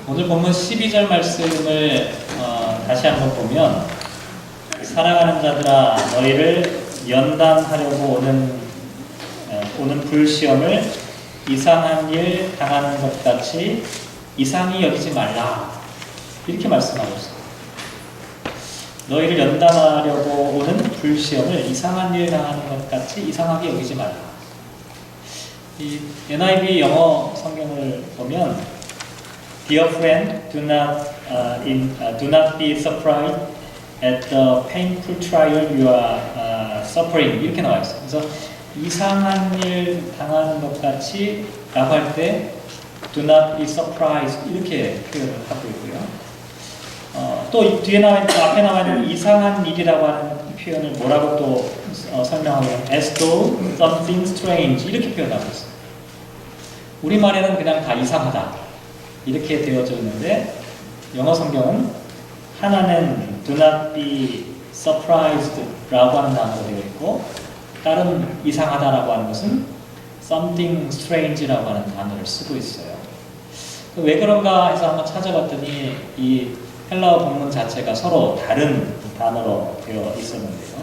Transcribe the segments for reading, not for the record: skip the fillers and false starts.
오늘 본문 12절 말씀을 다시 한번 보면 사랑하는 자들아 너희를 연단하려고 오는 불시험을 이상한 일 당하는 것 같이 이상히 여기지 말라 이렇게 말씀하고 있어요. 너희를 연단하려고 오는 불시험을 이상한 일 당하는 것 같이 이상하게 여기지 말라. 이 NIV 영어 성경을 보면 Dear friend, do not be surprised at the painful trial you are suffering. 이렇게 나와 있어요. 그래서 이상한 일 당하는 것 같이 라고 할 때 do not be surprised 이렇게 표현을 하고 있고요. 또 앞에 나와 있는 이상한 일이라고 하는 표현을 뭐라고 또 설명하면 as though something strange 이렇게 표현하고 있어요. 우리말에는 그냥 다 이상하다 이렇게 되어져 있는데 영어 성경은 하나는 do not be surprised 라고 하는 단어로 되어 있고 다른 이상하다라고 하는 것은 something strange라고 하는 단어를 쓰고 있어요. 왜 그런가 해서 한번 찾아봤더니 이 헬라어 본문 자체가 서로 다른 단어로 되어 있었는데요.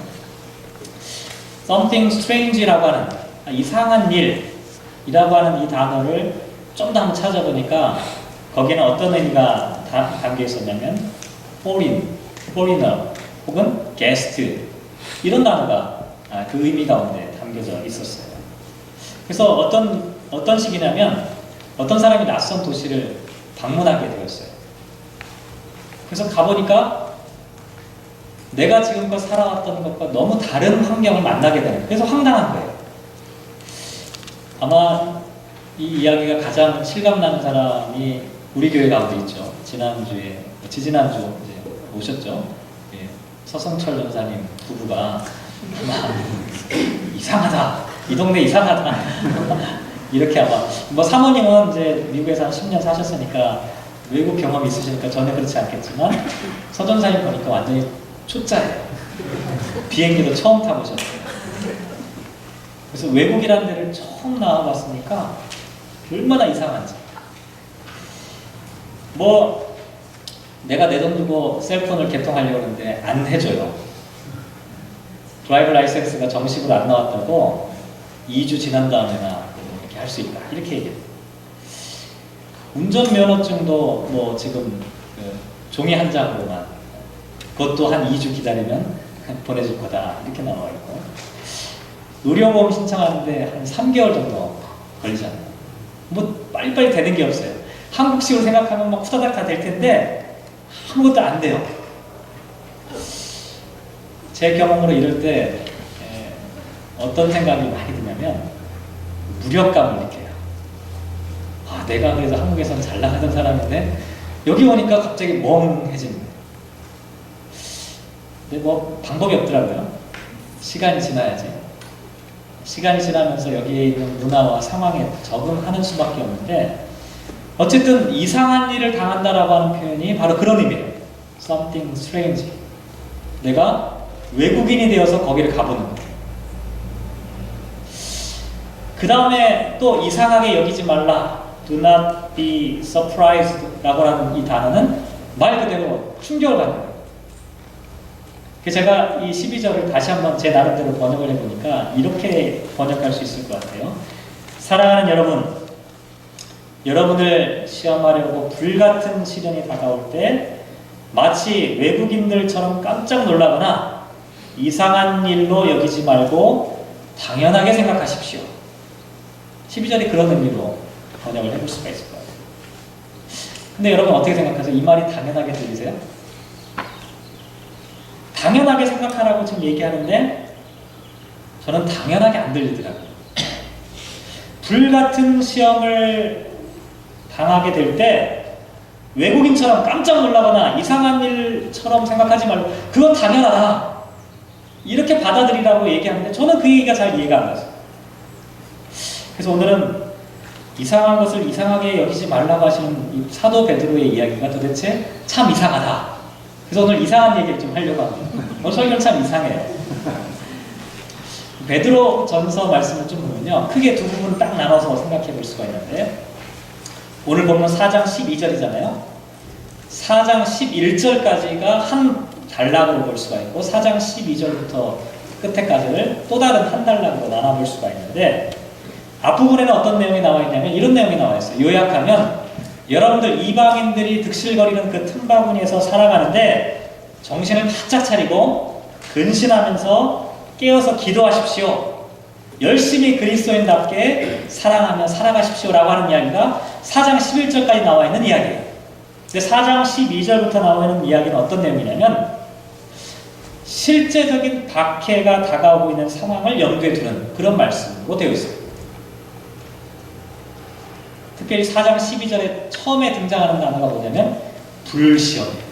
something strange라고 하는 이상한 일이라고 하는 이 단어를 좀 더 한번 찾아보니까 거기에는 어떤 의미가 담겨 있었냐면 foreigner 혹은 guest 이런 단어가 그 의미 가운데 담겨져 있었어요. 그래서 어떤 식이냐면 어떤 사람이 낯선 도시를 방문하게 되었어요. 그래서 가보니까 내가 지금껏 살아왔던 것과 너무 다른 환경을 만나게 되는 거예요. 그래서 황당한 거예요. 아마 이 이야기가 가장 실감나는 사람이 우리 교회 가운데 있죠. 지난주에, 지지난주 이제 오셨죠. 예, 서성철 전사님 부부가 이상하다. 이 동네 이상하다. 이렇게 아마 뭐 사모님은 이제 미국에서 한 10년 사셨으니까 외국 경험이 있으시니까 전혀 그렇지 않겠지만 서 전사님 보니까 완전히 초짜예요. 비행기도 처음 타보셨어요. 그래서 외국이라는 데를 처음 나와봤으니까 얼마나 이상한지. 뭐 내가 내 돈 주고 셀폰을 개통하려고 하는데 안 해줘요. 드라이브 라이센스가 정식으로 안 나왔다고 2주 지난 다음에나 이렇게 할 수 있다. 이렇게 얘기해요. 운전면허증도 뭐 지금 종이 한 장으로만 그것도 한 2주 기다리면 보내줄 거다. 이렇게 나와 있고 의료보험 신청하는데 한 3개월 정도 걸리잖아요. 뭐 빨리빨리 되는 게 없어요. 한국식으로 생각하면 막 후다닥 다 될 텐데 아무것도 안 돼요. 제 경험으로 이럴 때 어떤 생각이 많이 드냐면 무력감을 느껴요. 내가 그래서 한국에서는 잘 나가던 사람인데 여기 오니까 갑자기 멍해집니다. 근데 뭐 방법이 없더라고요. 시간이 지나야지. 시간이 지나면서 여기에 있는 문화와 상황에 적응하는 수밖에 없는데 어쨌든 이상한 일을 당한다라고 하는 표현이 바로 그런 의미예요. Something strange. 내가 외국인이 되어서 거기를 가보는 거예요. 그 다음에 또 이상하게 여기지 말라. Do not be surprised 라고 하는 이 단어는 말 그대로 충격을 받는 거예요. 제가 이 12절을 다시 한번 제 나름대로 번역을 해보니까 이렇게 번역할 수 있을 것 같아요. 사랑하는 여러분, 여러분을 시험하려고 불같은 시련이 다가올 때 마치 외국인들처럼 깜짝 놀라거나 이상한 일로 여기지 말고 당연하게 생각하십시오. 12절이 그런 의미로 번역을 해볼 수가 있을 것 같아요. 근데 여러분 어떻게 생각하세요? 이 말이 당연하게 들리세요? 당연하게 생각하라고 지금 얘기하는데 저는 당연하게 안 들리더라고요. 불같은 시험을 당하게 될 때 외국인처럼 깜짝 놀라거나 이상한 일처럼 생각하지 말고 그건 당연하다 이렇게 받아들이라고 얘기하는데 저는 그 얘기가 잘 이해가 안 가요. 그래서 오늘은 이상한 것을 이상하게 여기지 말라고 하시는 이 사도 베드로의 이야기가 도대체 참 이상하다. 그래서 오늘 이상한 얘기를 좀 하려고 합니다. 오늘 설교는 참 이상해요. 베드로 전서 말씀을 좀 보면요. 크게 두 부분 딱 나눠서 생각해 볼 수가 있는데 오늘 보면 4장 12절이잖아요. 4장 11절까지가 한 단락으로 볼 수가 있고 4장 12절부터 끝에까지를 또 다른 한 단락으로 나눠볼 수가 있는데 앞부분에는 어떤 내용이 나와 있냐면 이런 내용이 나와 있어요. 요약하면 여러분들 이방인들이 득실거리는 그 틈바구니에서 살아가는데 정신을 바짝 차리고 근신하면서 깨어서 기도하십시오. 열심히 그리스도인답게 사랑하며 살아가십시오라고 하는 이야기가 4장 11절까지 나와 있는 이야기예요. 근데 4장 12절부터 나와 있는 이야기는 어떤 내용이냐면 실제적인 박해가 다가오고 있는 상황을 염두에 두는 그런 말씀으로 되어 있습니다. 특별히 4장 12절에 처음에 등장하는 단어가 뭐냐면 불시험이에요.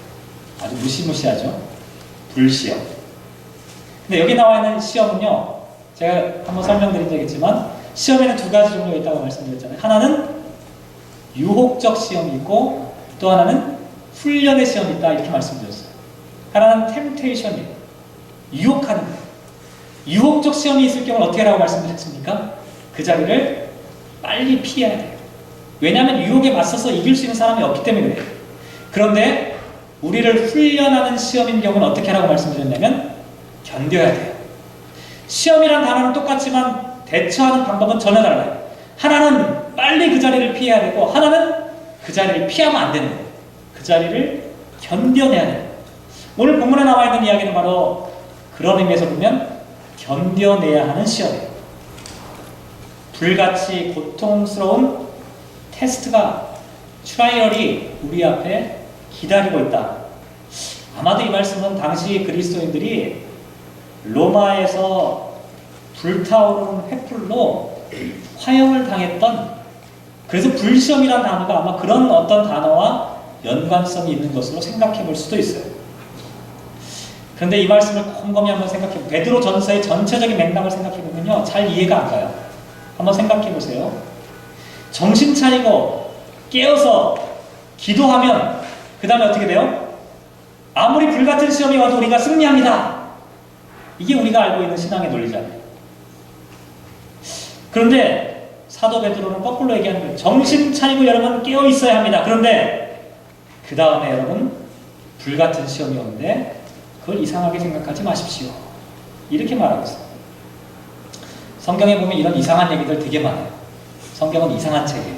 아주 무시무시하죠. 불시험. 근데 여기 나와 있는 시험은요, 제가 한번 설명드린 적이 있지만 시험에는 두 가지 종류가 있다고 말씀드렸잖아요. 하나는 유혹적 시험이 있고 또 하나는 훈련의 시험이 있다 이렇게 말씀드렸어요. 하나는 템테이션이에요. 유혹하는 거예요. 유혹적 시험이 있을 경우는 어떻게 하라고 말씀드렸습니까? 그 자리를 빨리 피해야 돼요. 왜냐하면 유혹에 맞서서 이길 수 있는 사람이 없기 때문에 그래요. 그런데 우리를 훈련하는 시험인 경우는 어떻게 하라고 말씀드렸냐면 견뎌야 돼요. 시험이란 단어는 똑같지만 대처하는 방법은 전혀 달라요. 하나는 빨리 그 자리를 피해야 되고 하나는 그 자리를 피하면 안 되는 거예요. 그 자리를 견뎌내야 돼요. 오늘 본문에 나와 있는 이야기는 바로 그런 의미에서 보면 견뎌내야 하는 시험이에요. 불같이 고통스러운 테스트가 트라이얼이 우리 앞에 기다리고 있다. 아마도 이 말씀은 당시 그리스도인들이 로마에서 불타오르는 횃불로 화형을 당했던, 그래서 불시험이라는 단어가 아마 그런 어떤 단어와 연관성이 있는 것으로 생각해 볼 수도 있어요. 그런데 이 말씀을 곰곰이 한번 생각해 보면 베드로 전서의 전체적인 맥락을 생각해 보면요, 잘 이해가 안 가요. 한번 생각해 보세요. 정신 차리고 깨어서 기도하면 그 다음에 어떻게 돼요? 아무리 불같은 시험이 와도 우리가 승리합니다. 이게 우리가 알고 있는 신앙의 논리잖아요. 그런데 사도 베드로는 거꾸로 얘기하는 거예요. 정신 차리고 여러분 깨어 있어야 합니다. 그런데 그 다음에 여러분 불같은 시험이 오는데 그걸 이상하게 생각하지 마십시오. 이렇게 말하고 있어요. 성경에 보면 이런 이상한 얘기들 되게 많아요. 성경은 이상한 책이에요.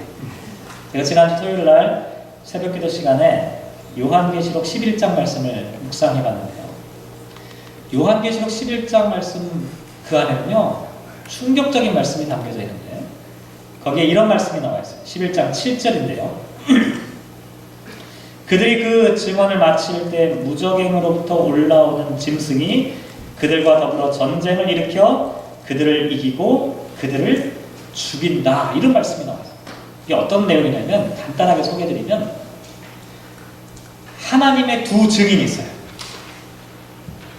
제가 지난주 토요일 날 새벽 기도 시간에 요한계시록 11장 말씀을 묵상해 봤는데요. 요한계시록 11장 말씀 그 안에는요, 충격적인 말씀이 담겨져 있는데 거기에 이런 말씀이 나와 있어요. 11장 7절인데요. 그들이 그 증언을 마칠 때 무적행으로부터 올라오는 짐승이 그들과 더불어 전쟁을 일으켜 그들을 이기고 그들을 죽인다. 이런 말씀이 나와요. 이게 어떤 내용이냐면 간단하게 소개해드리면 하나님의 두 증인이 있어요.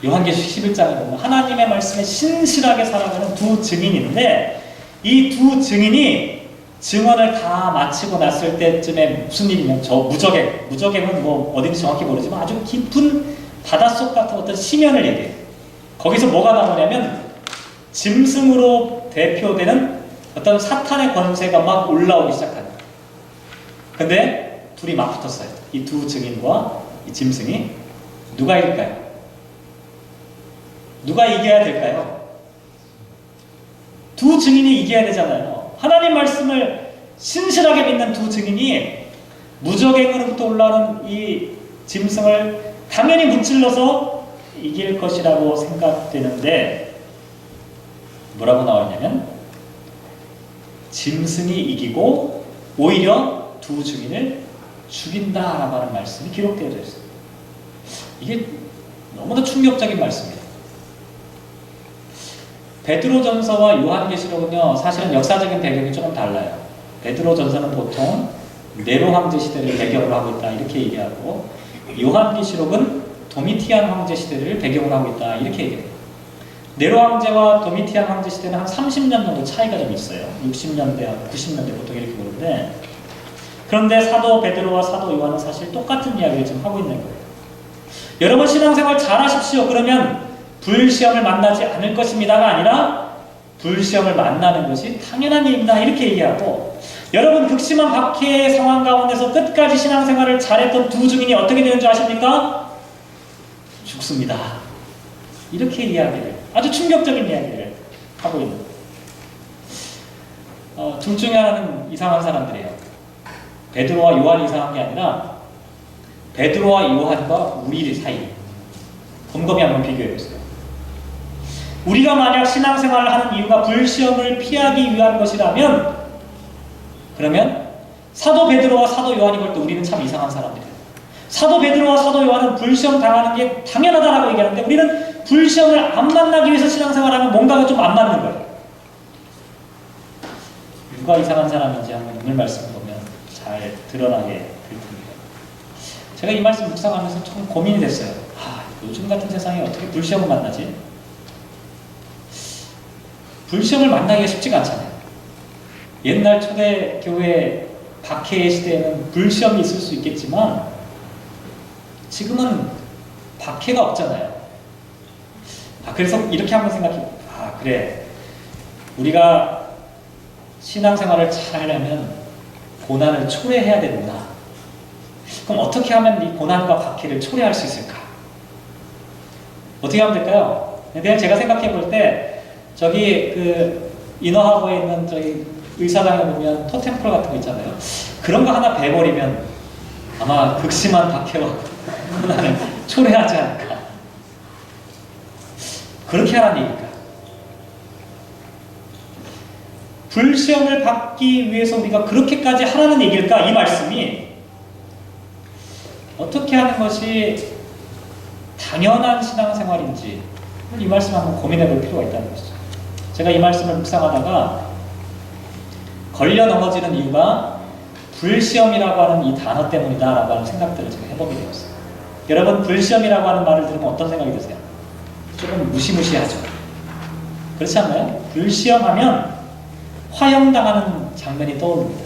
요한계시록 11장에 보면 하나님의 말씀에 신실하게 살아가는 두 증인인데 이 두 증인이 증언을 다 마치고 났을 때쯤에 무슨 일이냐면 저 무적행은 뭐 어딘지 정확히 모르지만 아주 깊은 바닷속 같은 어떤 심연을 얘기해요. 거기서 뭐가 나오냐면 짐승으로 대표되는 어떤 사탄의 권세가 막 올라오기 시작하는 거예요. 근데 둘이 막 붙었어요. 이 두 증인과 이 짐승이. 누가 이길까요? 누가 이겨야 될까요? 두 증인이 이겨야 되잖아요. 하나님 말씀을 신실하게 믿는 두 증인이 무적행으로부터 올라오는 이 짐승을 당연히 무찔러서 이길 것이라고 생각되는데 뭐라고 나와있냐면 짐승이 이기고 오히려 두 증인을 죽인다라고 하는 말씀이 기록되어져 있어요. 이게 너무나 충격적인 말씀이에요. 베드로전서와 요한계시록은요, 사실은 역사적인 배경이 조금 달라요. 베드로전서는 보통 네로 황제 시대를 배경으로 하고 있다 이렇게 얘기하고, 요한계시록은 도미티안 황제 시대를 배경으로 하고 있다 이렇게 얘기해요. 네로 황제와 도미티안 황제 시대는 한 30년 정도 차이가 좀 있어요. 60년대, 90년대 보통 이렇게 보는데, 그런데 사도 베드로와 사도 요한은 사실 똑같은 이야기를 지금 하고 있는 거예요. 여러분 신앙생활 잘 하십시오. 그러면 불시험을 만나지 않을 것입니다가 아니라 불시험을 만나는 것이 당연한 일입니다. 이렇게 얘기하고, 여러분, 극심한 박해의 상황 가운데서 끝까지 신앙생활을 잘했던 두 증인이 어떻게 되는 줄 아십니까? 죽습니다. 이렇게 이야기를, 아주 충격적인 이야기를 하고 있는 둘 중에 하나는 이상한 사람들이에요. 베드로와 요한이 이상한 게 아니라 베드로와 요한과 우리 사이. 곰곰이 한번 비교해보세요. 우리가 만약 신앙생활을 하는 이유가 불시험을 피하기 위한 것이라면, 그러면 사도 베드로와 사도 요한이 볼 때 우리는 참 이상한 사람들이에요. 사도 베드로와 사도 요한은 불시험 당하는 게 당연하다라고 얘기하는데, 우리는 불시험을 안 만나기 위해서 신앙생활하면 뭔가가 좀 안 맞는 거예요. 누가 이상한 사람인지 한번 오늘 말씀 보면 잘 드러나게 될 텐데, 제가 이 말씀 묵상하면서 좀 고민이 됐어요. 요즘 같은 세상에 어떻게 불시험을 만나지? 불시험을 만나기가 쉽지가 않잖아요. 옛날 초대교회 박해의 시대에는 불시험이 있을 수 있겠지만 지금은 박해가 없잖아요. 그래서 이렇게 한번 생각해, 그래, 우리가 신앙생활을 잘 하려면 고난을 초래해야 되는구나. 그럼 어떻게 하면 이 고난과 박해를 초래할 수 있을까? 어떻게 하면 될까요? 그냥 제가 생각해 볼 때, 저기 그 인어하버에 있는 저희 의사당에 보면 토템플 같은 거 있잖아요. 그런 거 하나 베버리면 아마 극심한 박해와 고난을 초래하지 않을까. 그렇게 하라는 얘기니까. 불시험을 받기 위해서 우리가 그렇게까지 하라는 얘기일까? 이 말씀이 어떻게 하는 것이 당연한 신앙생활인지 이 말씀 한번 고민해 볼 필요가 있다는 것이죠. 제가 이 말씀을 묵상하다가 걸려 넘어지는 이유가 불시험이라고 하는 이 단어 때문이다라고 하는 생각들을 제가 해보게 되었어요. 여러분, 불시험이라고 하는 말을 들으면 어떤 생각이 드세요? 조금 무시무시하죠. 그렇지 않나요? 불시험하면 화형당하는 장면이 떠오릅니다.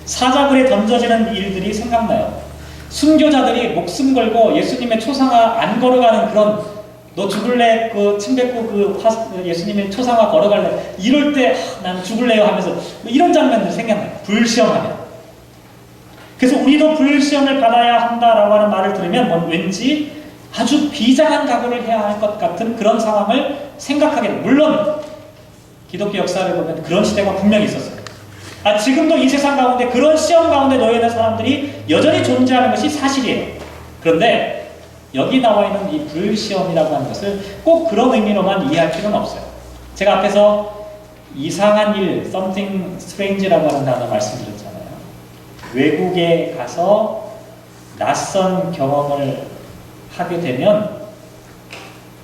사자굴에 던져지는 일들이 생각나요. 순교자들이 목숨 걸고 예수님의 초상화 안 걸어가는 그런, 너 죽을래? 그 침 뱉고 예수님의 초상화 걸어갈래? 이럴 때 난 죽을래요 하면서 이런 장면들이 생각나요. 불시험하면. 그래서 우리도 불시험을 받아야 한다라고 하는 말을 들으면 왠지 아주 비장한 각오를 해야 할 것 같은 그런 상황을 생각하게 돼요. 물론 기독교 역사를 보면 그런 시대가 분명히 있었어요. 지금도 이 세상 가운데 그런 시험 가운데 놓여있는 사람들이 여전히 존재하는 것이 사실이에요. 그런데 여기 나와 있는 이 불시험이라고 하는 것을 꼭 그런 의미로만 이해할 필요는 없어요. 제가 앞에서 이상한 일, something strange라고 하는 단어 말씀드렸잖아요. 외국에 가서 낯선 경험을 하게 되면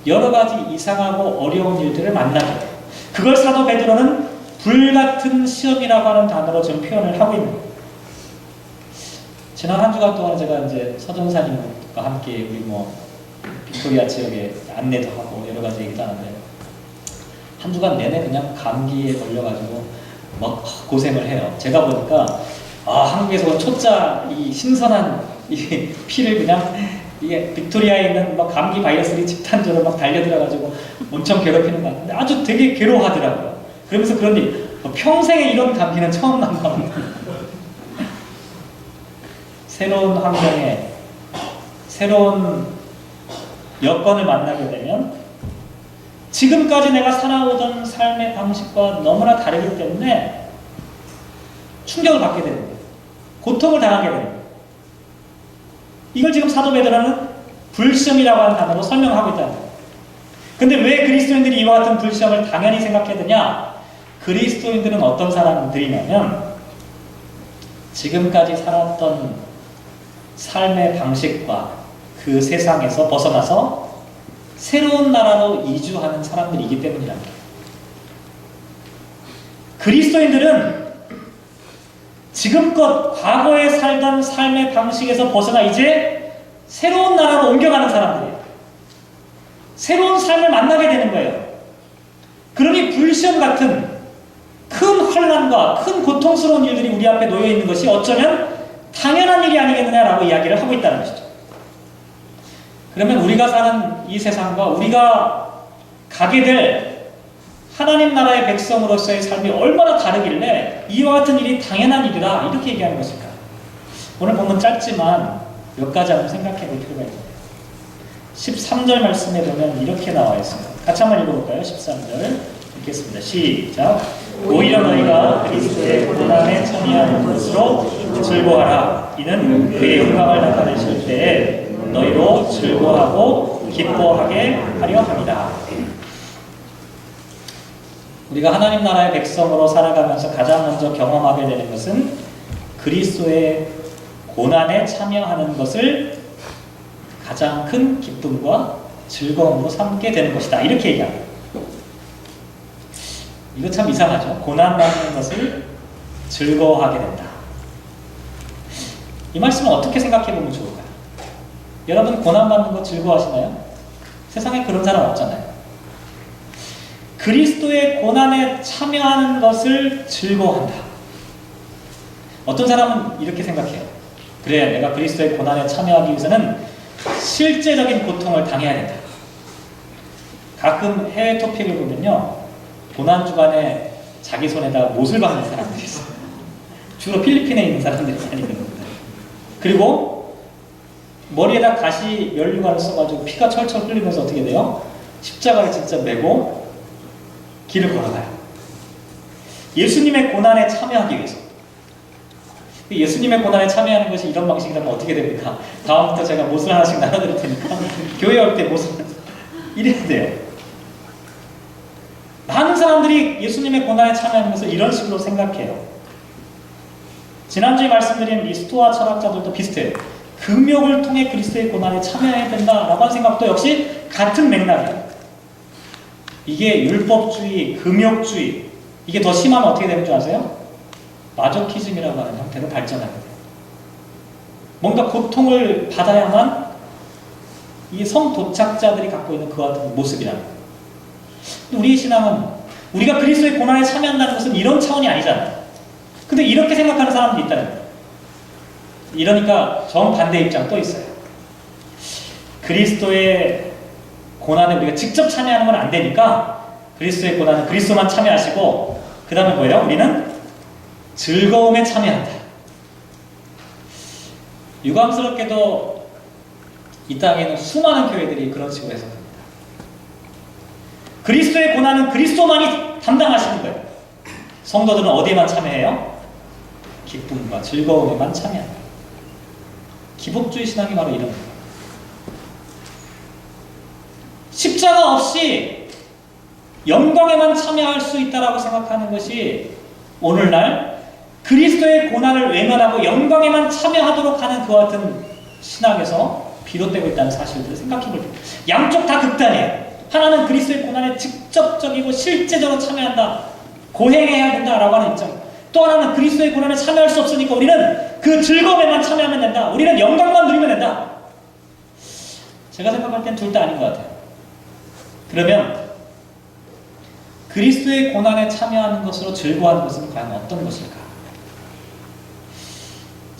여러 가지 이상하고 어려운 일들을 만나게 돼요. 그걸 사도 베드로는 불같은 시험이라고 하는 단어로 지금 표현을 하고 있는 거예요. 지난 한 주간 동안 제가 이제 서전사님과 함께 우리 빅토리아 지역에 안내도 하고 여러 가지 얘기도 하는데, 한 주간 내내 그냥 감기에 걸려가지고 막 고생을 해요. 제가 보니까 한국에서 초짜 이 신선한 이 피를 그냥 이게 빅토리아에 있는 감기 바이러스들이 집단적으로 막 달려들어가지고 엄청 괴롭히는 것 같은데 아주 되게 괴로워하더라고요. 그러면서 그런 일, 평생에 이런 감기는 처음 만나봤는데 새로운 환경에 새로운 여건을 만나게 되면 지금까지 내가 살아오던 삶의 방식과 너무나 다르기 때문에 충격을 받게 되는 거예요. 고통을 당하게 되는 거예요. 이걸 지금 사도 베드로는 불시험이라고 하는 단어로 설명하고 있다는 거예요. 근데 왜 그리스도인들이 이와 같은 불시험을 당연히 생각해야 되냐? 그리스도인들은 어떤 사람들이냐면 지금까지 살았던 삶의 방식과 그 세상에서 벗어나서 새로운 나라로 이주하는 사람들이기 때문이랍니다. 그리스도인들은 지금껏 과거에 살던 삶의 방식에서 벗어나 이제 새로운 나라로 옮겨가는 사람들이에요. 새로운 삶을 만나게 되는 거예요. 그러니 불시험 같은 큰 환난과 큰 고통스러운 일들이 우리 앞에 놓여 있는 것이 어쩌면 당연한 일이 아니겠느냐라고 이야기를 하고 있다는 것이죠. 그러면 우리가 사는 이 세상과 우리가 가게 될 하나님 나라의 백성으로서의 삶이 얼마나 다르길래 이와 같은 일이 당연한 일이다 이렇게 얘기하는 것일까? 오늘 본문 짧지만 몇 가지 한번 생각해 볼 필요가 있습니다. 13절 말씀에 보면 이렇게 나와 있습니다. 같이 한번 읽어볼까요? 13절 읽겠습니다. 시작. 오히려 너희가 그리스도의 고난에 참여하는 것으로 즐거워하라. 이는 그의 영광을 나타내실 때에 너희로 즐거워하고 기뻐하게 하려 합니다. 우리가 하나님 나라의 백성으로 살아가면서 가장 먼저 경험하게 되는 것은 그리스도의 고난에 참여하는 것을 가장 큰 기쁨과 즐거움으로 삼게 되는 것이다. 이렇게 얘기합니다. 이거 참 이상하죠? 고난받는 것을 즐거워하게 된다. 이 말씀은 어떻게 생각해 보면 좋을까요? 여러분 고난받는 거 즐거워하시나요? 세상에 그런 사람 없잖아요. 그리스도의 고난에 참여하는 것을 즐거워한다. 어떤 사람은 이렇게 생각해요. 그래, 내가 그리스도의 고난에 참여하기 위해서는 실제적인 고통을 당해야 된다. 가끔 해외 토픽을 보면요, 고난 주간에 자기 손에다 못을 박는 사람들이 있어요. 주로 필리핀에 있는 사람들이 많이 그런 겁니다. 그리고 머리에다 가시 연료관을 써가지고 피가 철철 흘리면서 어떻게 돼요? 십자가를 진짜 메고 길을 걸어가요. 예수님의 고난에 참여하기 위해서. 예수님의 고난에 참여하는 것이 이런 방식이라면 어떻게 됩니까? 다음부터 제가 못을 하나씩 나눠드릴 테니까 교회 올 때 못을 이래야 돼요. 많은 사람들이 예수님의 고난에 참여하는 것을 이런 식으로 생각해요. 지난주에 말씀드린 이 스토아 철학자들도 비슷해요. 금욕을 통해 그리스도의 고난에 참여해야 된다라고 하는 생각도 역시 같은 맥락이에요. 이게 율법주의, 금욕주의, 이게 더 심하면 어떻게 되는 줄 아세요? 마조키즘이라고 하는 형태로 발전하게 돼요. 뭔가 고통을 받아야만 이 성도착자들이 갖고 있는 그와 같은 모습이라는 거예요. 우리의 신앙은 우리가 그리스도의 고난에 참여한다는 것은 이런 차원이 아니잖아요. 근데 이렇게 생각하는 사람들이 있다는 거예요. 이러니까 정반대 입장 또 있어요. 그리스도의 고난에 우리가 직접 참여하는 건 안 되니까 그리스도의 고난은 그리스도만 참여하시고 그 다음에 뭐예요? 우리는 즐거움에 참여한다. 유감스럽게도 이 땅에는 수많은 교회들이 그런 식으로 해석합니다. 그리스도의 고난은 그리스도만이 담당하시는 거예요. 성도들은 어디에만 참여해요? 기쁨과 즐거움에만 참여한다. 기복주의 신앙이 바로 이런 거예요. 십자가 없이 영광에만 참여할 수 있다라고 생각하는 것이 오늘날 그리스도의 고난을 외면하고 영광에만 참여하도록 하는 그와 같은 신학에서 비롯되고 있다는 사실들을 생각해 볼 때 양쪽 다 극단이에요. 하나는 그리스도의 고난에 직접적이고 실제적으로 참여한다. 고행해야 된다라고 하는 입장. 또 하나는 그리스도의 고난에 참여할 수 없으니까 우리는 그 즐거움에만 참여하면 된다. 우리는 영광만 누리면 된다. 제가 생각할 땐 둘 다 아닌 것 같아요. 그러면 그리스도의 고난에 참여하는 것으로 즐거워하는 것은 과연 어떤 것일까?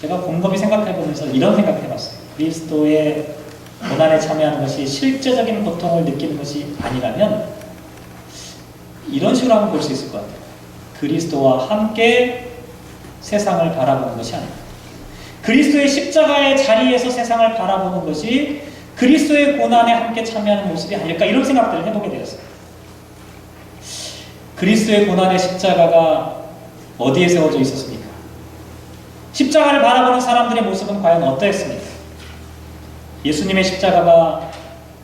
제가 곰곰이 생각해보면서 이런 생각해봤어요. 그리스도의 고난에 참여하는 것이 실제적인 고통을 느끼는 것이 아니라면 이런 식으로 한번 볼 수 있을 것 같아요. 그리스도와 함께 세상을 바라보는 것이 아닙니다. 그리스도의 십자가의 자리에서 세상을 바라보는 것이 그리스도의 고난에 함께 참여하는 모습이 아닐까 이런 생각들을 해보게 되었어요. 그리스도의 고난의 십자가가 어디에 세워져 있었습니까? 십자가를 바라보는 사람들의 모습은 과연 어떠했습니까? 예수님의 십자가가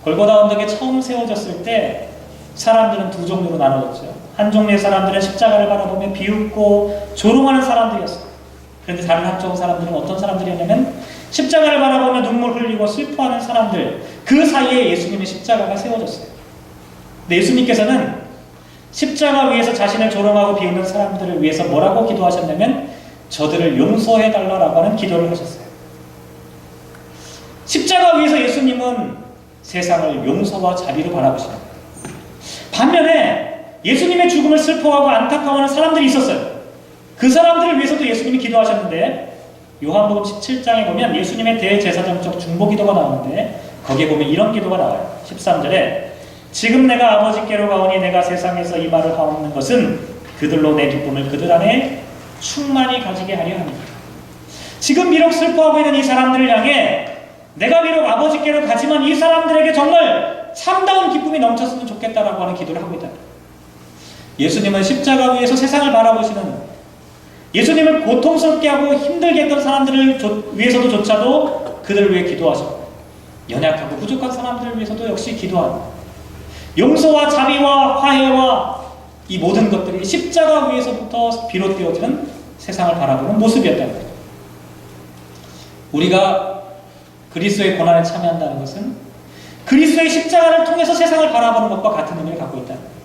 골고다 언덕에 처음 세워졌을 때 사람들은 두 종류로 나눠졌죠. 한 종류의 사람들은 십자가를 바라보며 비웃고 조롱하는 사람들이었어요. 그런데 다른 한쪽 사람들은 어떤 사람들이었냐면 십자가를 바라보며 눈물 흘리고 슬퍼하는 사람들, 그 사이에 예수님의 십자가가 세워졌어요. 근데 예수님께서는 십자가 위에서 자신을 조롱하고 비웃는 사람들을 위해서 뭐라고 기도하셨냐면 저들을 용서해달라고 하는 기도를 하셨어요. 십자가 위에서 예수님은 세상을 용서와 자비로 바라보시는 거예요. 반면에 예수님의 죽음을 슬퍼하고 안타까워하는 사람들이 있었어요. 그 사람들을 위해서도 예수님이 기도하셨는데 요한복음 17장에 보면 예수님의 대제사장적 중보기도가 나오는데 거기에 보면 이런 기도가 나와요. 13절에 지금 내가 아버지께로 가오니 내가 세상에서 이 말을 하옵는 것은 그들로 내 기쁨을 그들 안에 충만히 가지게 하려 합니다. 지금 비록 슬퍼하고 있는 이 사람들을 향해 내가 비록 아버지께로 가지만 이 사람들에게 정말 참다운 기쁨이 넘쳤으면 좋겠다라고 하는 기도를 하고 있다. 예수님은 십자가 위에서 세상을 바라보시는, 예수님을 고통스럽게 하고 힘들게 했던 사람들을 위해서도 조차도 그들을 위해 기도하셨고, 연약하고 부족한 사람들을 위해서도 역시 기도하는, 용서와 자비와 화해와 이 모든 것들이 십자가 위에서부터 비롯되어지는 세상을 바라보는 모습이었다는 거예요. 우리가 그리스도의 고난에 참여한다는 것은 그리스도의 십자가를 통해서 세상을 바라보는 것과 같은 의미를 갖고 있다는 거예요.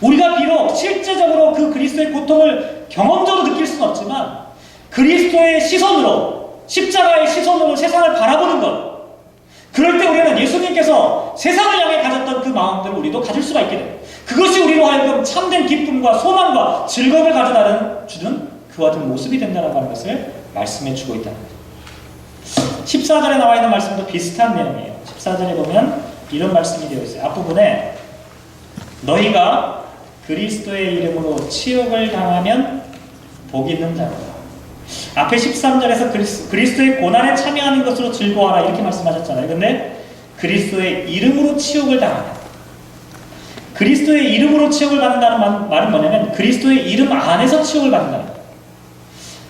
우리가 비록 실제적으로 그 그리스도의 고통을 경험적으로 느낄 수는 없지만 그리스도의 시선으로, 십자가의 시선으로 세상을 바라보는 것, 그럴 때 우리는 예수님께서 세상을 향해 가졌던 그 마음들을 우리도 가질 수가 있게 돼요. 그것이 우리로 하여금 참된 기쁨과 소망과 즐거움을 가져다 주는 그와 같은 모습이 된다는 것을 말씀해 주고 있다는 거예요. 14절에 나와 있는 말씀도 비슷한 내용이에요. 14절에 보면 이런 말씀이 되어 있어요. 앞부분에 너희가 그리스도의 이름으로 치욕을 당하면 복 있는 자로다. 앞에 13절에서 그리스도의 고난에 참여하는 것으로 즐거워하라 이렇게 말씀하셨잖아요. 근데 그리스도의 이름으로 치욕을 당하면, 그리스도의 이름으로 치욕을 받는다는 말은 뭐냐면 그리스도의 이름 안에서 치욕을 받는다는 거예요.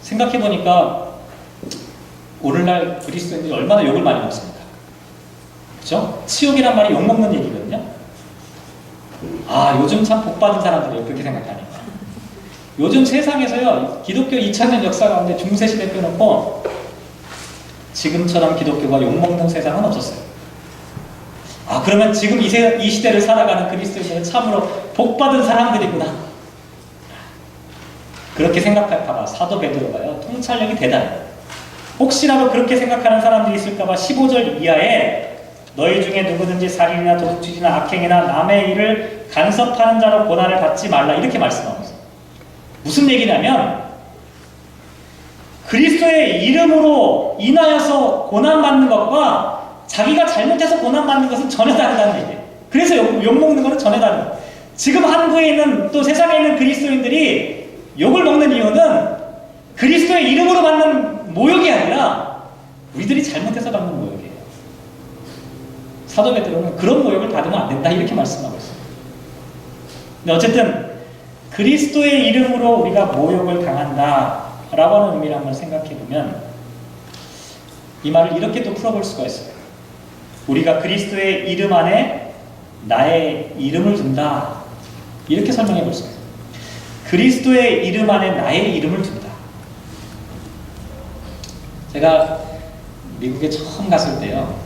생각해보니까 오늘날 그리스도인들이 얼마나 욕을 많이 먹습니까? 그렇죠? 치욕이란 말이 욕먹는 얘기거든요. 아, 요즘 참 복받은 사람들이에요. 그렇게 생각하니까. 요즘 세상에서요, 기독교 2000년 역사 가운데 중세시대 빼놓고 지금처럼 기독교가 욕먹는 세상은 없었어요. 아, 그러면 지금 이 시대를 살아가는 그리스도인들은 참으로 복받은 사람들이구나. 그렇게 생각할까봐 사도 베드로가요, 통찰력이 대단해요. 혹시라도 그렇게 생각하는 사람들이 있을까봐 15절 이하에 너희 중에 누구든지 살인이나 도둑질이나 악행이나 남의 일을 간섭하는 자로 고난을 받지 말라 이렇게 말씀하고 있어요. 무슨 얘기냐면 그리스도의 이름으로 인하여서 고난받는 것과 자기가 잘못해서 고난받는 것은 전혀 다르다는 얘기예요. 그래서 욕먹는 것은 전혀 다른 거예요. 지금 한국에 있는 또 세상에 있는 그리스도인들이 욕을 먹는 이유는 그리스도의 이름으로 받는 모욕이 아니라 우리들이 잘못해서 받는 모욕이에요. 사도 베드로는 그런 모욕을 받으면 안 된다 이렇게 말씀하고 있어요. 근데 어쨌든 그리스도의 이름으로 우리가 모욕을 당한다 라고 하는 의미를 한번 생각해 보면 이 말을 이렇게 또 풀어볼 수가 있어요. 우리가 그리스도의 이름 안에 나의 이름을 둔다 이렇게 설명해 볼 수가 있어요. 그리스도의 이름 안에 나의 이름을 둔다. 제가 미국에 처음 갔을 때요,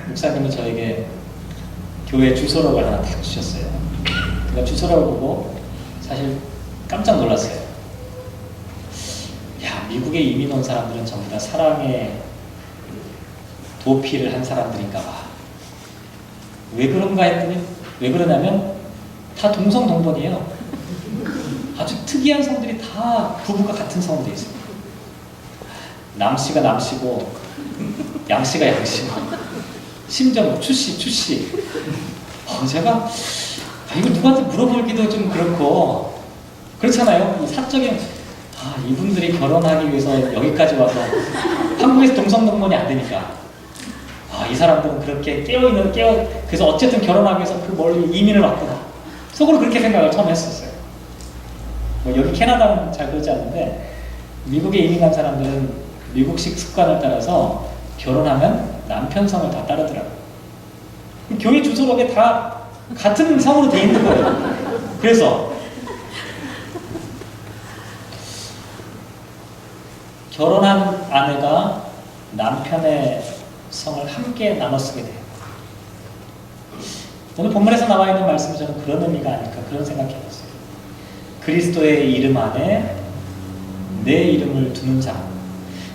목사님이 저에게 교회 주소록을 하나 딱 주셨어요. 제가 주소록을 보고 사실 깜짝 놀랐어요. 야, 미국에 이민 온 사람들은 전부 다 사랑의 도피를 한 사람들인가 봐. 왜 그런가 했더니, 왜 그러냐면 다 동성동본이에요. 아주 특이한 성들이 다 부부가 같은 성으로 되어 있습니다. 남씨가 남씨고 양씨가 양씨고 심지어 뭐 추씨 제가 이거 누구한테 물어보기도 좀 그렇고 그렇잖아요. 이 사적인 이분들이 결혼하기 위해서 여기까지 와서 한국에서 동성동본이 안 되니까 이 사람들은 그렇게 그래서 어쨌든 결혼하기 위해서 그 멀리 이민을 왔구나 속으로 그렇게 생각을 처음 했었어요. 뭐 여기 캐나다는 잘 그러지 않는데 미국에 이민한 사람들은 미국식 습관을 따라서 결혼하면 남편 성을 다 따르더라고요. 교회 주소록에 다 같은 성으로 돼 있는 거예요. 그래서 결혼한 아내가 남편의 성을 함께 나눠 쓰게 돼요. 오늘 본문에서 나와 있는 말씀은 저는 그런 의미가 아닐까 그런 생각이 해봤어요. 그리스도의 이름 안에 내 이름을 두는 자,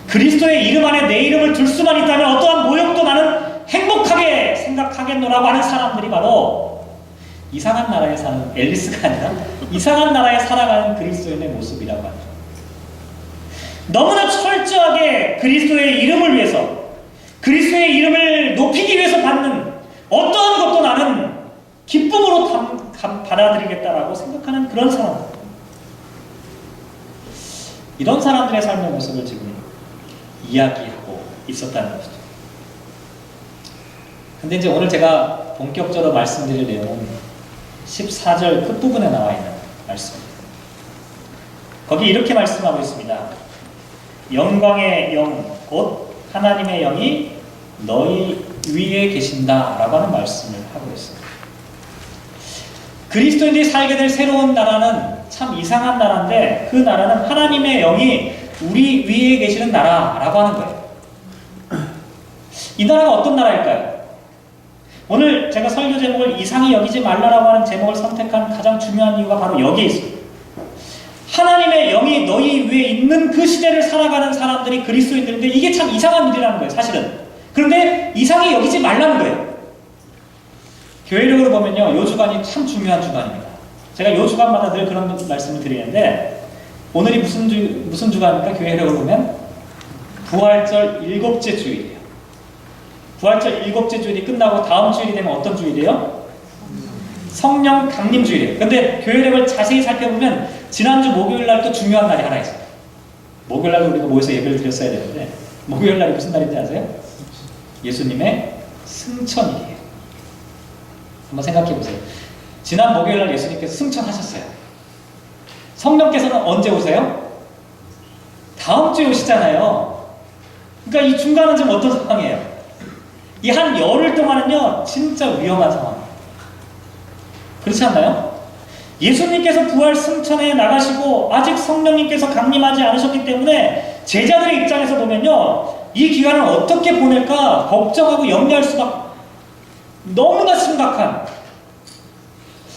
그리스도의 이름 안에 내 이름을 둘 수만 있다면 어떠한 모욕도 나는 행복하게 생각하겠노라고 하는 사람들이 바로 이상한 나라에 사는, 앨리스가 아니라 이상한 나라에 살아가는 그리스도인의 모습이라고 합니다. 너무나 철저하게 그리스도의 이름을 위해서, 그리스도의 이름을 높이기 위해서 받는 어떠한 것도 나는 받아들이겠다라고 생각하는 그런 사람들. 이런 사람들의 삶의 모습을 지금 이야기하고 있었다는 것이죠. 근데 이제 오늘 제가 본격적으로 말씀드릴 내용은 14절 끝부분에 나와 있는 말씀입니다. 거기 이렇게 말씀하고 있습니다. 영광의 영, 곧 하나님의 영이 너희 위에 계신다 라고 하는 말씀을 하고 있습니다. 그리스도인들이 살게 될 새로운 나라는 참 이상한 나라인데, 그 나라는 하나님의 영이 우리 위에 계시는 나라라고 하는 거예요. 이 나라가 어떤 나라일까요? 오늘 제가 설교 제목을 이상히 여기지 말라라고 하는 제목을 선택한 가장 중요한 이유가 바로 여기에 있습니다. 하나님의 영이 너희 위에 있는 그 시대를 살아가는 사람들이 그리스도인들인데, 이게 참 이상한 일이라는 거예요, 사실은. 그런데 이상히 여기지 말라는 거예요. 교회력으로 보면요, 요 주간이 참 중요한 주간입니다. 제가 요 주간마다 늘 그런 말씀을 드리는데, 오늘이 무슨 주간입니까? 교회력으로 보면 부활절 7째 주일이에요. 부활절 7째 주일이 끝나고 다음 주일이 되면 어떤 주일이에요? 성령 강림 주일이에요. 근데 교회력을 자세히 살펴보면 지난주 목요일 날도 중요한 날이 하나 있어요. 목요일 날도 우리가 모여서 예배를 드렸어야 되는데, 목요일 날이 무슨 날인지 아세요? 예수님의 승천일이에요. 한번 생각해 보세요. 지난 목요일 날 예수님께서 승천하셨어요. 성령께서는 언제 오세요? 다음 주에 오시잖아요. 그러니까 이 중간은 좀 어떤 상황이에요? 이 한 열흘 동안은요, 진짜 위험한 상황이에요. 그렇지 않나요? 예수님께서 부활 승천에 나가시고 아직 성령님께서 강림하지 않으셨기 때문에 제자들의 입장에서 보면요, 이 기간을 어떻게 보낼까 걱정하고 염려할 수밖에, 너무나 심각한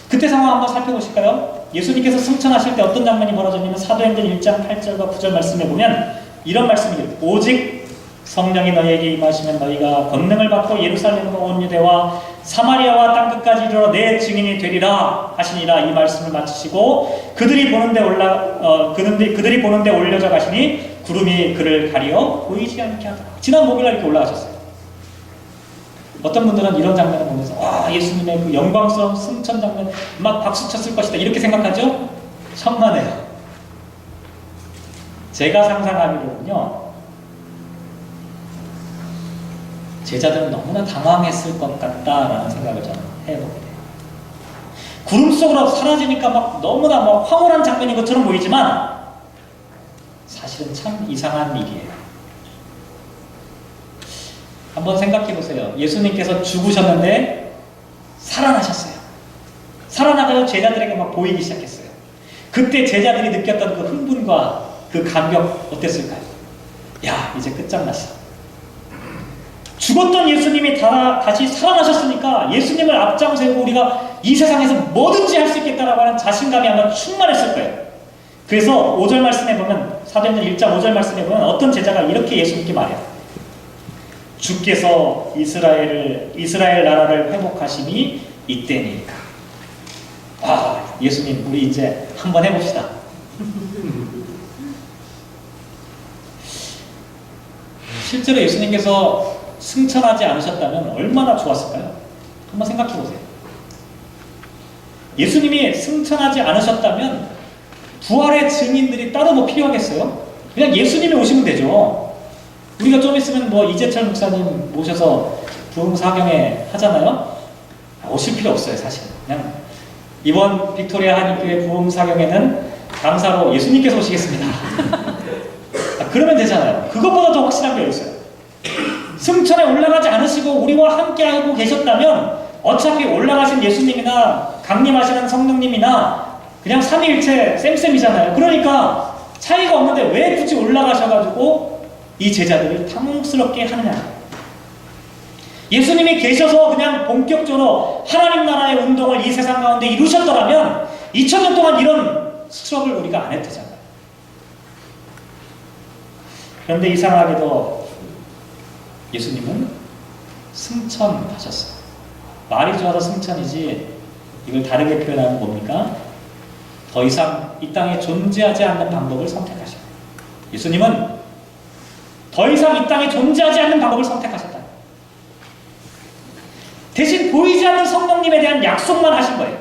그때 상황 한번 살펴보실까요? 예수님께서 승천하실 때 어떤 장면이 벌어졌냐면, 사도행전 1장 8절과 9절 말씀에 보면 이런 말씀이에요. 오직 성령이 너희에게 임하시면 너희가 권능을 받고 예루살렘과 온 유대와 사마리아와 땅끝까지 이르러 내 증인이 되리라 하시니라. 이 말씀을 마치시고 그들이 보는데 올려져 가시니 구름이 그를 가리어 보이지 않게 하더라. 지난 목요일날 이렇게 올라가셨어요. 어떤 분들은 이런 장면을 보면서 와, 예수님의 그 영광스러운 승천 장면 막 박수 쳤을 것이다 이렇게 생각하죠? 천만에요. 제가 상상하기로는요, 제자들은 너무나 당황했을 것 같다라는 생각을 저는 해보게 돼요. 구름 속으로 사라지니까 막 너무나 막 황홀한 장면인 것처럼 보이지만 사실은 참 이상한 일이에요. 한번 생각해 보세요. 예수님께서 죽으셨는데 살아나셨어요. 살아나가서 제자들에게 막 보이기 시작했어요. 그때 제자들이 느꼈던 그 흥분과 그 감격 어땠을까요? 야, 이제 끝장났어. 죽었던 예수님이 다시 살아나셨으니까 예수님을 앞장세우고 우리가 이 세상에서 뭐든지 할 수 있겠다라고 하는 자신감이 아마 충만했을 거예요. 그래서 5절 말씀에 보면, 사도행전 1장 5절 말씀에 보면 어떤 제자가 이렇게 예수님께 말해요. 주께서 이스라엘 나라를 회복하심이 이때니까. 아, 예수님, 우리 이제 한번 해봅시다. 실제로 예수님께서 승천하지 않으셨다면 얼마나 좋았을까요? 한번 생각해 보세요. 예수님이 승천하지 않으셨다면 부활의 증인들이 따로 뭐 필요하겠어요? 그냥 예수님이 오시면 되죠. 우리가 좀 있으면 뭐 이재철 목사님 모셔서 부흥사경회 하잖아요. 오실 필요 없어요, 사실. 그냥 이번 빅토리아 한인교회 부흥사경회는 강사로 예수님께서 오시겠습니다. 그러면 되잖아요. 그것보다 더 확실한 게 있어요. 승천에 올라가지 않으시고 우리와 함께하고 계셨다면 어차피 올라가신 예수님이나 강림하시는 성령님이나 그냥 삼위일체 쌤쌤이잖아요. 그러니까 차이가 없는데 왜 굳이 올라가셔가지고 이 제자들을 탐욕스럽게 하느냐. 예수님이 계셔서 그냥 본격적으로 하나님 나라의 운동을 이 세상 가운데 이루셨더라면 2000년 동안 이런 스트럭을 우리가 안 했대잖아요. 그런데 이상하게도 예수님은 승천하셨어요. 말이 좋아서 승천이지 이걸 다르게 표현하면 뭡니까? 더 이상 이 땅에 존재하지 않는 방법을 선택하셨어요. 예수님은 더 이상 이 땅에 존재하지 않는 방법을 선택하셨다. 대신 보이지 않는 성령님에 대한 약속만 하신 거예요.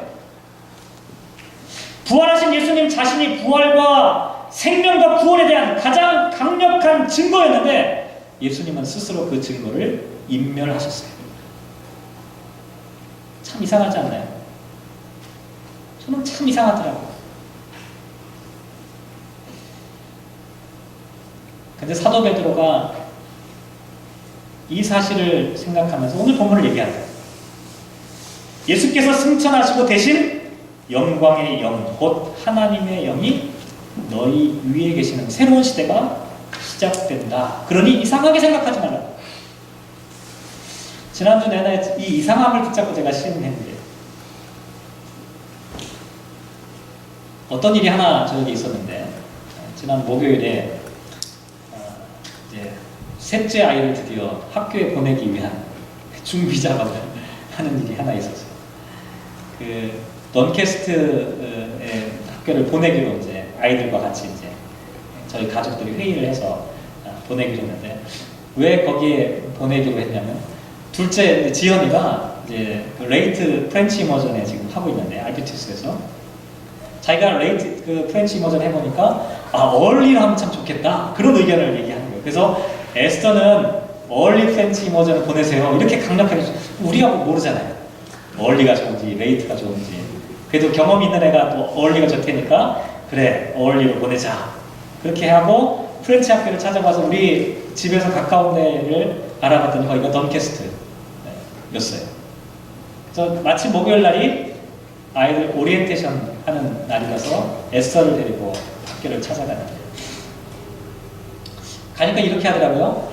부활하신 예수님 자신이 부활과 생명과 구원에 대한 가장 강력한 증거였는데 예수님은 스스로 그 증거를 인멸하셨어요. 참 이상하지 않나요? 저는 참 이상하더라고요. 근데 사도 베드로가 이 사실을 생각하면서 오늘 본문을 얘기합니다. 예수께서 승천하시고 대신 영광의 영, 곧 하나님의 영이 너희 위에 계시는 새로운 시대가 시작된다. 그러니 이상하게 생각하지 말라. 지난주 내내 이 이상함을 붙잡고 제가 시인했는데 어떤 일이 하나 저에게 있었는데 지난 목요일에 이제 셋째 아이를 드디어 학교에 보내기 위한 준비 작업을 하는 일이 하나 있었어요. 그 던캐스트의 학교를 보내기로 이제 아이들과 같이 이제 저희 가족들이 회의를 해서 보내기로 했는데 왜 거기에 보내기로 했냐면 둘째 지연이가 이제 그 레이트 프렌치 이머전에 지금 하고 있는데 RPTS에서 자기가 레이트 그 프렌치 이머전 해보니까 얼리를 하면 참 좋겠다 그런 의견을 얘기하는 거예요. 그래서 에스터는 얼리 프렌치 이머전을 보내세요 이렇게 강력하게 우리가 모르잖아요. 얼리가 좋은지 레이트가 좋은지 그래도 경험 있는 애가 또 얼리가 좋다니까 그래 얼리로 보내자 그렇게 하고 프렌치 학교를 찾아가서 우리 집에서 가까운 데를 알아봤더니 거기가 던캐스트였어요. 그래서 마침 목요일 날이 아이들 오리엔테이션 하는 날이라서 에스터를 데리고 학교를 찾아가는데 가니까 이렇게 하더라고요.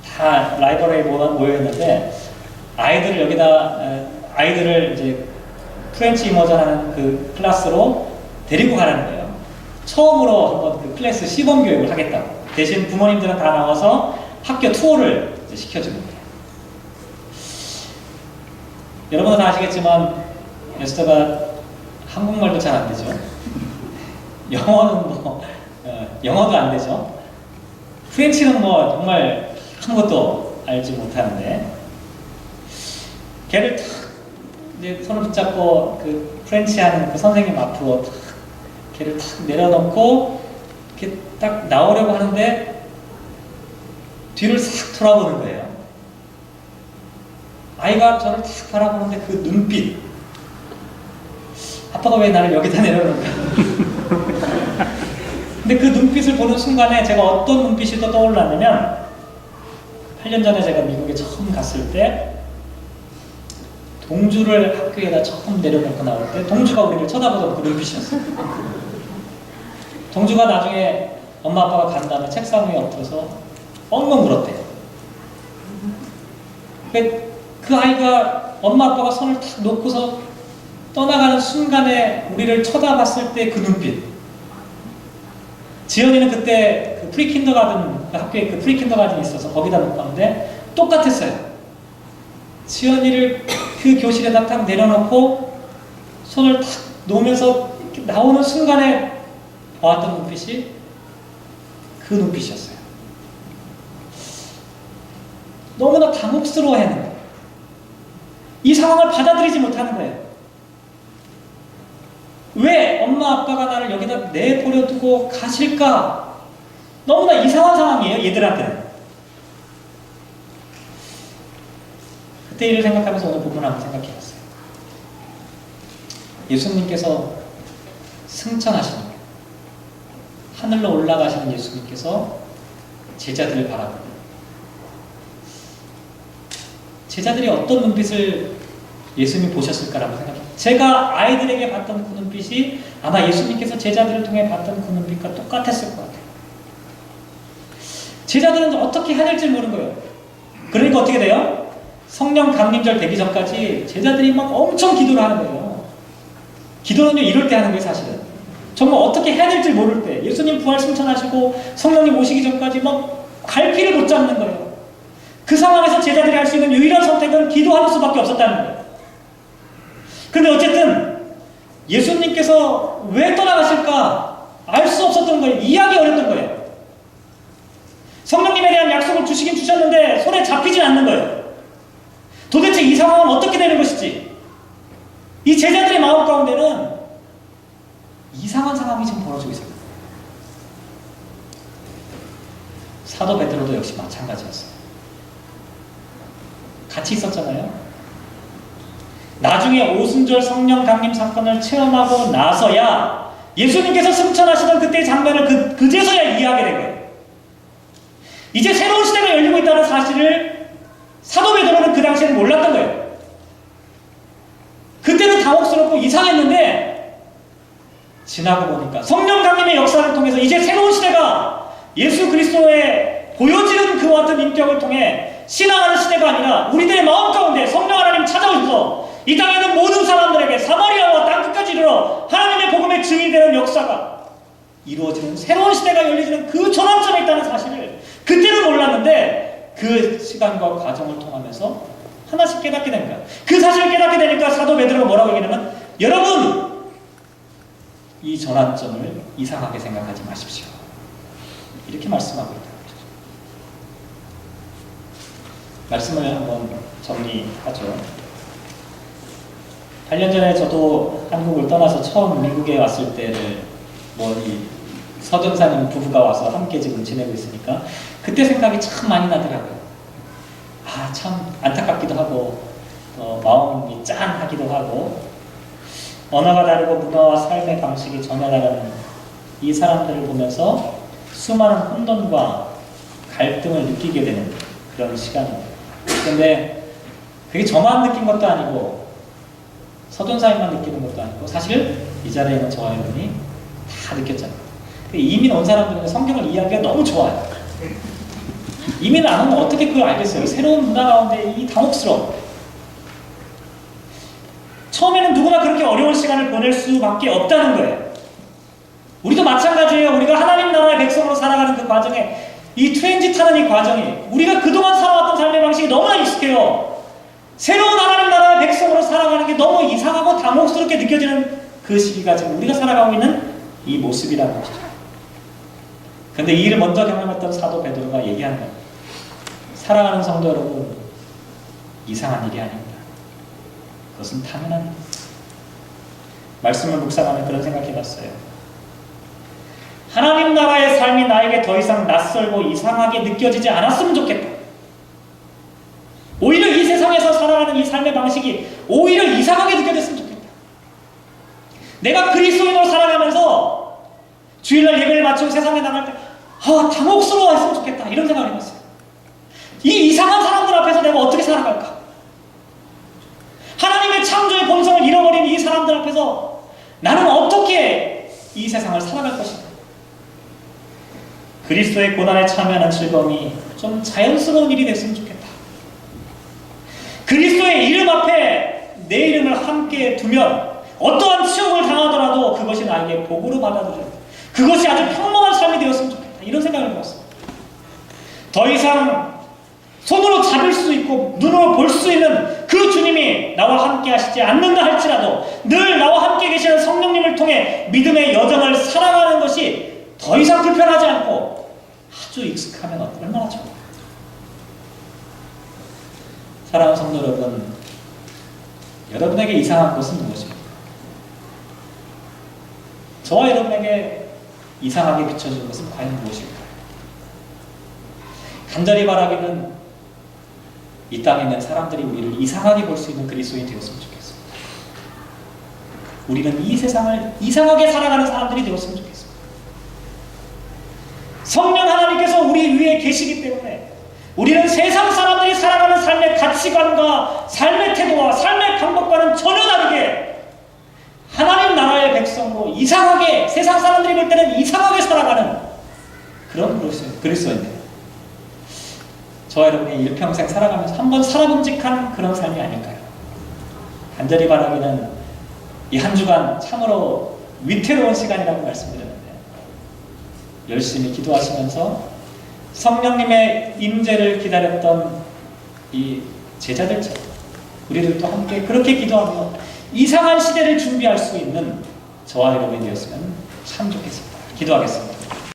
다 라이브러리에 모여있는데 아이들을 이제 프렌치 이머전 하는 그 클래스로 데리고 가라는 거예요. 처음으로 한번 그 클래스 시범 교육을 하겠다고. 대신 부모님들은 다 나와서 학교 투어를 이제 시켜주는 거예요. 여러분은 다 아시겠지만 에스터가 한국말도 잘 안 되죠. 영어는 영어도 안 되죠. 프렌치는 정말 아무것도 알지 못하는데 걔를 탁 이제 손을 붙잡고 그 프렌치 하는 그 선생님 앞으로 탁 걔를 탁 내려놓고 이렇게 딱 나오려고 하는데 뒤를 싹 돌아보는 거예요. 아이가 저를 탁 바라보는데 그 눈빛 아빠가 왜 나를 여기다 내려놓을까? 근데 그 눈빛을 보는 순간에 제가 어떤 눈빛이 또 떠올랐냐면 8년 전에 제가 미국에 처음 갔을 때 동주를 학교에다 처음 내려놓고 나올 때 동주가 우리를 쳐다보던 그 눈빛이었어요. 동주가 나중에 엄마 아빠가 간 다음에 책상 위에 엎드려서 엉엉 울었대요. 그 아이가 엄마 아빠가 손을 탁 놓고서 떠나가는 순간에 우리를 쳐다봤을 때 그 눈빛. 지연이는 그때 그 프리킨더가든 학교에 그 프리킨더가든이 있어서 거기다 놓고 왔는데 똑같았어요. 지연이를 그 교실에다 딱 내려놓고 손을 탁 놓으면서 나오는 순간에 보았던 눈빛이 그 눈빛이었어요. 너무나 당혹스러워하는 거예요. 이 상황을 받아들이지 못하는 거예요. 왜 엄마 아빠가 나를 여기다 내버려 두고 가실까? 너무나 이상한 상황이에요, 얘들한테는. 그때 일을 생각하면서 오늘 본문을 한번 생각해봤어요. 예수님께서 승천하시는 거예요. 하늘로 올라가시는 예수님께서 제자들을 바라보고 제자들이 어떤 눈빛을 예수님이 보셨을까라고 생각해요. 제가 아이들에게 봤던 그 눈빛이 아마 예수님께서 제자들을 통해 봤던 그 눈빛과 똑같았을 것 같아요. 제자들은 어떻게 해야 될지 모르는 거예요. 그러니까 어떻게 돼요? 성령 강림절 되기 전까지 제자들이 막 엄청 기도를 하는 거예요. 기도는요 이럴 때 하는 거예요 사실은. 정말 어떻게 해야 될지 모를 때 예수님 부활 승천하시고 성령님 오시기 전까지 막 갈피를 못 잡는 거예요. 그 상황에서 제자들이 할 수 있는 유일한 선택은 기도하는 수밖에 없었다는 거예요. 근데 어쨌든 예수님께서 왜 떠나가실까 알 수 없었던 거예요. 이해하기 어렸던 거예요. 성령님에 대한 약속을 주시긴 주셨는데 손에 잡히진 않는 거예요. 도대체 이 상황은 어떻게 되는 것인지 이 제자들의 마음 가운데는 이상한 상황이 지금 벌어지고 있어요. 사도 베드로도 역시 마찬가지였어요. 같이 있었잖아요. 나중에 오순절 성령 강림 사건을 체험하고 나서야 예수님께서 승천하시던 그때의 장면을 그제서야 이해하게 된 거예요. 이제 새로운 시대가 열리고 있다는 사실을 사도 베드로는 그 당시에는 몰랐던 거예요. 그때는 당혹스럽고 이상했는데 지나고 보니까 성령 강림의 역사를 통해서 이제 새로운 시대가 예수 그리스도의 보여지는 그와 같은 인격을 통해 신앙하는 시대가 아니라 우리들의 마음 가운데 성령 하나님 찾아오셔서 이 땅에 있는 모든 사람들에게 사마리아와 땅끝까지 이르러 하나님의 복음의 증인이 되는 역사가 이루어지는 새로운 시대가 열리는 그 전환점에 있다는 사실을 그때는 몰랐는데 그 시간과 과정을 통하면서 하나씩 깨닫게 됩니다. 그 사실을 깨닫게 되니까 사도 베드로가 뭐라고 얘기하냐면 여러분 이 전환점을 이상하게 생각하지 마십시오. 이렇게 말씀하고 있다. 말씀을 한번 정리하죠. 8년 전에 저도 한국을 떠나서 처음 미국에 왔을 때를 이 서전사님 부부가 와서 함께 지금 지내고 있으니까 그때 생각이 참 많이 나더라고요. 아, 참 안타깝기도 하고 마음이 짠하기도 하고 언어가 다르고 문화와 삶의 방식이 전혀 다른 이 사람들을 보면서 수많은 혼돈과 갈등을 느끼게 되는 그런 시간입니다. 그런데 그게 저만 느낀 것도 아니고 서전사님만 느끼는 것도 아니고 사실 이 자리에 있는 저와 여러분이 다 느꼈잖아요. 이민 온 사람들은 성경을 이해하기가 너무 좋아요. 이민을 안 오면 어떻게 그걸 알겠어요? 새로운 문화 가운데 이 당혹스러움. 처음에는 누구나 그렇게 어려운 시간을 보낼 수밖에 없다는 거예요. 우리도 마찬가지예요. 우리가 하나님 나라의 백성으로 살아가는 그 과정에 이 트랜짓하는 이 과정이 우리가 그동안 살아왔던 삶의 방식이 너무나 익숙해요. 새로운 하나님 나라의 백성으로 살아가는 게 너무 이상하고 당혹스럽게 느껴지는 그 시기가 지금 우리가 살아가고 있는 이 모습이라는 것이죠. 그런데 이 일을 먼저 경험했던 사도 베드로가 얘기하는 겁니다. 사랑하는 성도 여러분, 이상한 일이 아닙니다. 그것은 당연한 일입니다. 말씀을 묵상하며 그런 생각해봤어요. 하나님 나라의 삶이 나에게 더 이상 낯설고 이상하게 느껴지지 않았으면 좋겠다. 오히려 이 세상에서 살아가는 이 삶의 방식이 오히려 이상하게 느껴졌으면 좋겠다. 내가 그리스도인으로 살아가면서 주일날 예배를 마치고 세상에 나갈 때 당혹스러워했으면 좋겠다. 이런 생각을 해봤어요. 이 이상한 사람들 앞에서 내가 어떻게 살아갈까? 하나님의 창조의 본성을 잃어버린 이 사람들 앞에서 나는 어떻게 이 세상을 살아갈 것인가? 그리스도의 고난에 참여하는 즐거움이 좀 자연스러운 일이 됐으면 좋겠다. 그리스도의 이름 앞에 내 이름을 함께 두면 어떠한 치욕을 당하더라도 그것이 나에게 복으로 받아들여야 돼. 그것이 아주 평범한 삶이 되었으면 좋겠다. 이런 생각을 해봤습니다. 더 이상 손으로 잡을 수 있고 눈으로 볼 수 있는 그 주님이 나와 함께 하시지 않는다 할지라도 늘 나와 함께 계시는 성령님을 통해 믿음의 여정을 살아가는 것이 더 이상 불편하지 않고 아주 익숙하면 얼마나 좋을까요? 사랑하는 성도 여러분, 여러분에게 이상한 것은 무엇입니까? 저와 여러분에게 이상하게 비춰지는 것은 과연 무엇일까요? 간절히 바라기는 이 땅에 있는 사람들이 우리를 이상하게 볼 수 있는 그리스도인이 되었으면 좋겠습니다. 우리는 이 세상을 이상하게 살아가는 사람들이 되었으면 좋겠습니다. 성령 하나님께서 우리 위에 계시기 때문에 우리는 세상 사람들이 살아가는 삶의 가치관과 삶의 태도와 삶의 방법과는 전혀 다르게 하나님 나라의 백성으로 이상하게 세상 사람들이 볼 때는 이상하게 살아가는 그런 그리스도인들. 저와 여러분이 일평생 살아가면서 한번 살아봄직한 그런 삶이 아닐까요? 간절히 바라기는 이 한 주간 참으로 위태로운 시간이라고 말씀드렸는데 열심히 기도하시면서 성령님의 임재를 기다렸던 이 제자들처럼 우리들도 함께 그렇게 기도하며 이상한 시대를 준비할 수 있는 저와 여러분이 되었으면 참 좋겠습니다. 기도하겠습니다.